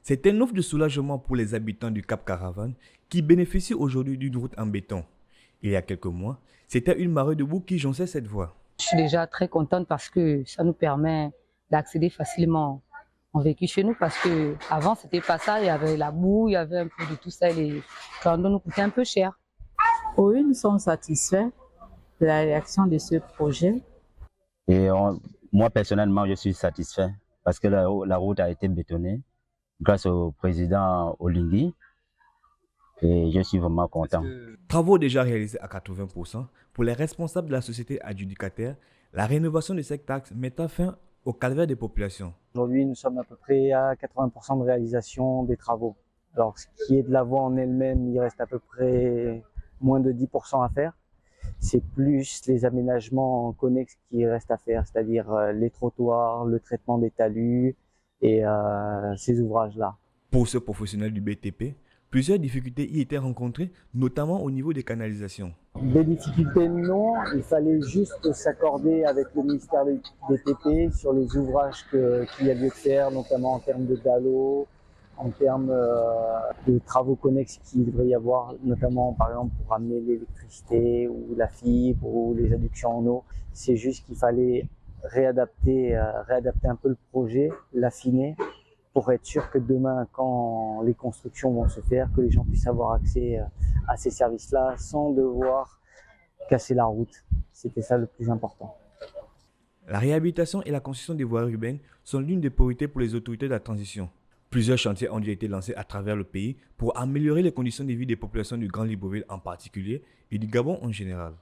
C'est un offre de soulagement pour les habitants du Cap Caravane qui bénéficient aujourd'hui d'une route en béton. Il y a quelques mois, c'était une marée de boue qui jonchait cette voie. Je suis déjà très contente parce que ça nous permet d'accéder facilement en véhicule chez nous parce que avant c'était pas ça, il y avait la boue, il y avait un peu de tout ça et les condos nous coûtaient un peu cher. Oui, nous sommes satisfaits de la réaction de ce projet. Moi personnellement, je suis satisfait parce que la route a été bétonnée grâce au président Olingi et je suis vraiment content. Travaux déjà réalisés à 80%, pour les responsables de la société adjudicataire, la rénovation de cette taxe mettra fin au calvaire des populations. Aujourd'hui, nous sommes à peu près à 80% de réalisation des travaux. Alors, ce qui est de la voie en elle-même, il reste à peu près moins de 10% à faire. C'est plus les aménagements connexes qui restent à faire, c'est-à-dire les trottoirs, le traitement des talus et ces ouvrages-là. Pour ce professionnel du BTP, plusieurs difficultés y étaient rencontrées, notamment au niveau des canalisations. Des difficultés, non. Il fallait juste s'accorder avec le ministère des BTP sur les ouvrages qu'il y a lieu de faire, notamment en termes de dallo, en termes de travaux connexes qu'il devrait y avoir, notamment par exemple pour amener l'électricité ou la fibre ou les adductions en eau. C'est juste qu'il fallait réadapter un peu le projet, l'affiner, pour être sûr que demain, quand les constructions vont se faire, que les gens puissent avoir accès à ces services-là sans devoir casser la route. C'était ça le plus important. La réhabilitation et la construction des voies urbaines sont l'une des priorités pour les autorités de la transition. Plusieurs chantiers ont déjà été lancés à travers le pays pour améliorer les conditions de vie des populations du Grand Libreville en particulier et du Gabon en général.